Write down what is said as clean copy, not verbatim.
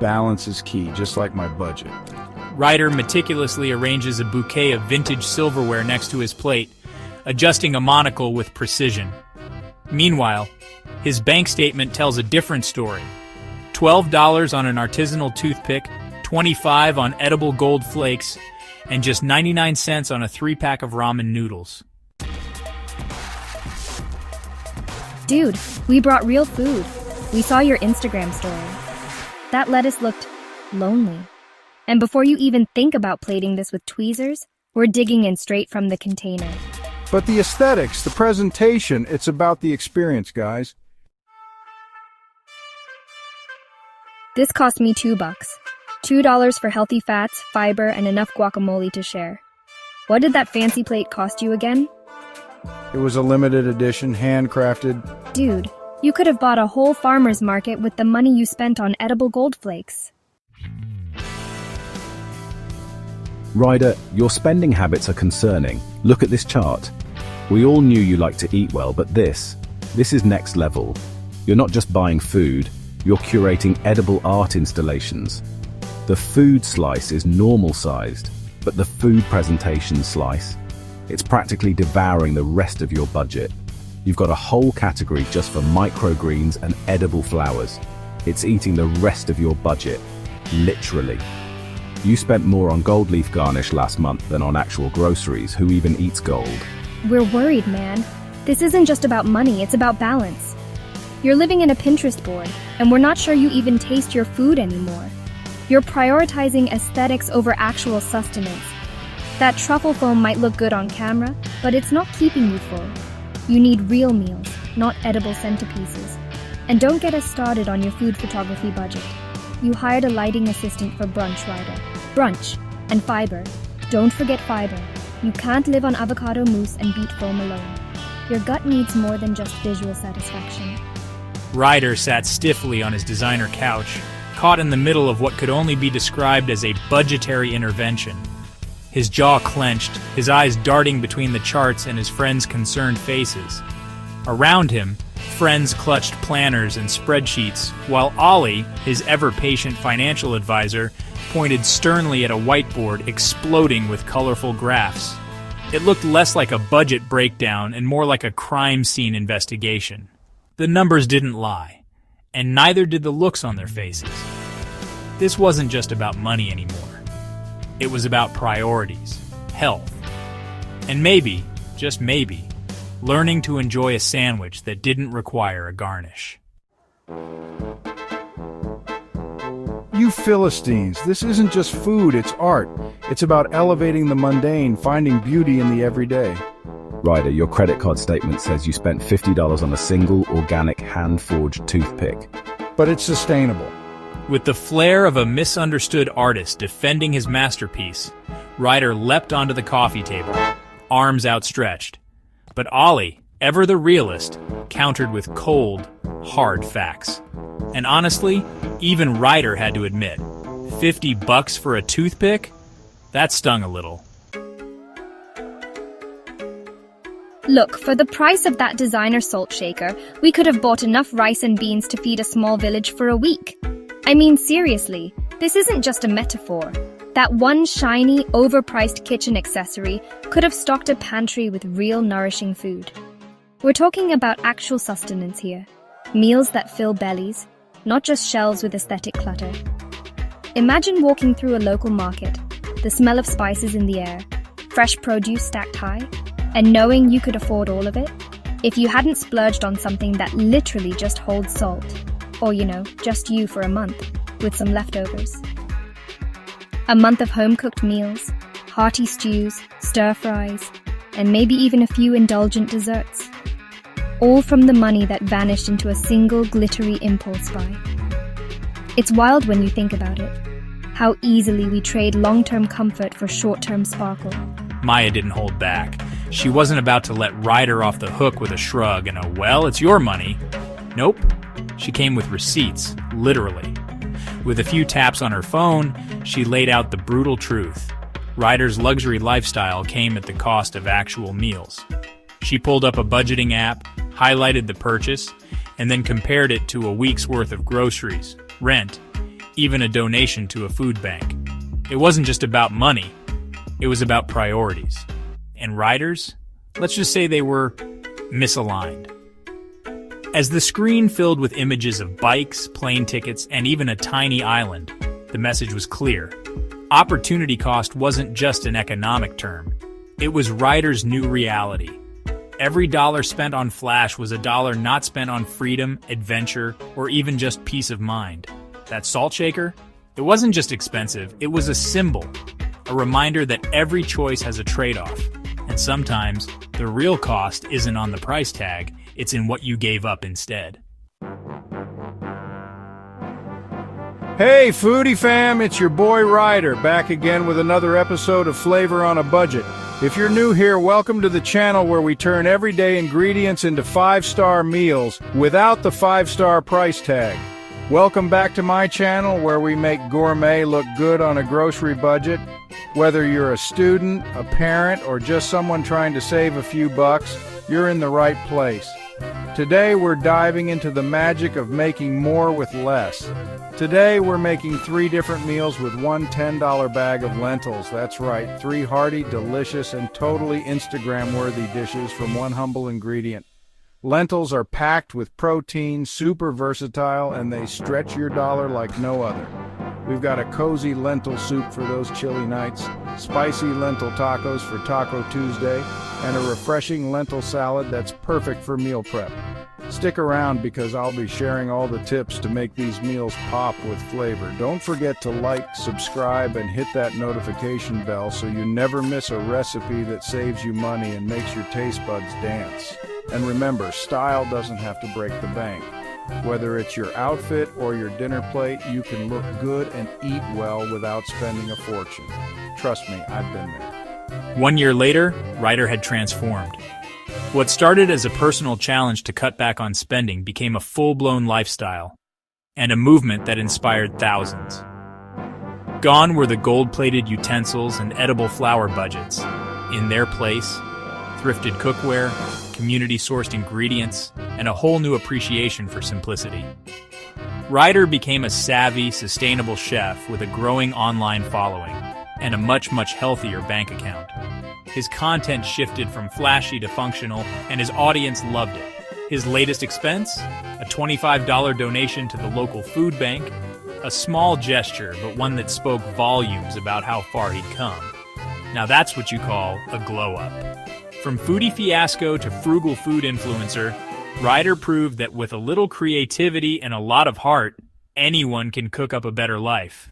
balance is key, just like my budget. Ryder meticulously arranges a bouquet of vintage silverware next to his plate, adjusting a monocle with precision. Meanwhile, his bank statement tells a different story. $12 on an artisanal toothpick, $25 on edible gold flakes, and just 99 cents on a 3-pack of ramen noodles. Dude, we brought real food. We saw your Instagram story. That lettuce looked lonely. And before you even think about plating this with tweezers, we're digging in straight from the container. But the aesthetics, the presentation, it's about the experience, guys. This cost me $2. $2 for healthy fats, fiber, and enough guacamole to share. What did that fancy plate cost you again? It was a limited edition, handcrafted. Dude, you could have bought a whole farmer's market with the money you spent on edible gold flakes. Ryder, your spending habits are concerning. Look at this chart. We all knew you like to eat well, but this is next level. You're not just buying food, you're curating edible art installations. The food slice is normal-sized, but the food presentation slice, it's practically devouring the rest of your budget. You've got a whole category just for microgreens and edible flowers. It's eating the rest of your budget, literally. You spent more on gold leaf garnish last month than on actual groceries. Who even eats gold? We're worried, man. This isn't just about money, it's about balance. You're living in a Pinterest board, and we're not sure you even taste your food anymore. You're prioritizing aesthetics over actual sustenance. That truffle foam might look good on camera, but it's not keeping you full. You need real meals, not edible centerpieces. And don't get us started on your food photography budget. You hired a lighting assistant for brunch, Ryder. Brunch and fiber. Don't forget fiber. You can't live on avocado mousse and beet foam alone. Your gut needs more than just visual satisfaction. Ryder sat stiffly on his designer couch, caught in the middle of what could only be described as a budgetary intervention. His jaw clenched, his eyes darting between the charts and his friends' concerned faces. Around him, friends clutched planners and spreadsheets, while Ollie, his ever-patient financial advisor, pointed sternly at a whiteboard exploding with colorful graphs. It looked less like a budget breakdown and more like a crime scene investigation. The numbers didn't lie, and neither did the looks on their faces. This wasn't just about money anymore. It was about priorities, health, and maybe, just maybe, learning to enjoy a sandwich that didn't require a garnish. You Philistines, this isn't just food, it's art. It's about elevating the mundane, finding beauty in the everyday. Ryder, your credit card statement says you spent $50 on a single, organic, hand-forged toothpick. But it's sustainable. With the flair of a misunderstood artist defending his masterpiece, Ryder leapt onto the coffee table, arms outstretched. But Ollie, ever the realist, countered with cold, hard facts. And honestly, even Ryder had to admit, $50 for a toothpick? That stung a little. Look, for the price of that designer salt shaker, we could have bought enough rice and beans to feed a small village for a week. I mean, seriously, this isn't just a metaphor. That one shiny, overpriced kitchen accessory could have stocked a pantry with real nourishing food. We're talking about actual sustenance here. Meals that fill bellies, not just shelves with aesthetic clutter. Imagine walking through a local market, the smell of spices in the air, fresh produce stacked high, and knowing you could afford all of it if you hadn't splurged on something that literally just holds salt. Or, just you for a month, with some leftovers. A month of home-cooked meals, hearty stews, stir-fries, and maybe even a few indulgent desserts. All from the money that vanished into a single glittery impulse buy. It's wild when you think about it. How easily we trade long-term comfort for short-term sparkle. Maya didn't hold back. She wasn't about to let Ryder off the hook with a shrug and a, well, it's your money. Nope. She came with receipts, literally. With a few taps on her phone, she laid out the brutal truth. Ryder's luxury lifestyle came at the cost of actual meals. She pulled up a budgeting app, highlighted the purchase, and then compared it to a week's worth of groceries, rent, even a donation to a food bank. It wasn't just about money, it was about priorities. And Ryder's? Let's just say they were misaligned. As the screen filled with images of bikes, plane tickets, and even a tiny island, the message was clear. Opportunity cost wasn't just an economic term. It was Ryder's new reality. Every dollar spent on Flash was a dollar not spent on freedom, adventure, or even just peace of mind. That salt shaker? It wasn't just expensive, it was a symbol. A reminder that every choice has a trade-off. And sometimes, the real cost isn't on the price tag, it's in what you gave up instead. Hey, Foodie fam, it's your boy Ryder, back again with another episode of Flavor on a Budget. If you're new here, welcome to the channel where we turn everyday ingredients into 5-star meals without the 5-star price tag. Welcome back to my channel where we make gourmet look good on a grocery budget. Whether you're a student, a parent, or just someone trying to save a few bucks, you're in the right place. Today we're diving into the magic of making more with less. Today we're making 3 different meals with one $10 bag of lentils. That's right, 3 hearty, delicious, and totally Instagram-worthy dishes from one humble ingredient. Lentils are packed with protein, super versatile, and they stretch your dollar like no other. We've got a cozy lentil soup for those chilly nights, spicy lentil tacos for Taco Tuesday, and a refreshing lentil salad that's perfect for meal prep. Stick around because I'll be sharing all the tips to make these meals pop with flavor. Don't forget to like, subscribe, and hit that notification bell so you never miss a recipe that saves you money and makes your taste buds dance. And remember, style doesn't have to break the bank. Whether it's your outfit or your dinner plate, you can look good and eat well without spending a fortune. Trust me, I've been there. 1 year later, Ryder had transformed. What started as a personal challenge to cut back on spending became a full-blown lifestyle, and a movement that inspired thousands. Gone were the gold-plated utensils and edible flour budgets. In their place, thrifted cookware, community-sourced ingredients, and a whole new appreciation for simplicity. Ryder became a savvy, sustainable chef with a growing online following and a much healthier bank account. His content shifted from flashy to functional, and his audience loved it. His latest expense? A $25 donation to the local food bank. A small gesture, but one that spoke volumes about how far he'd come. Now that's what you call a glow-up. From foodie fiasco to frugal food influencer, Ryder proved that with a little creativity and a lot of heart, anyone can cook up a better life.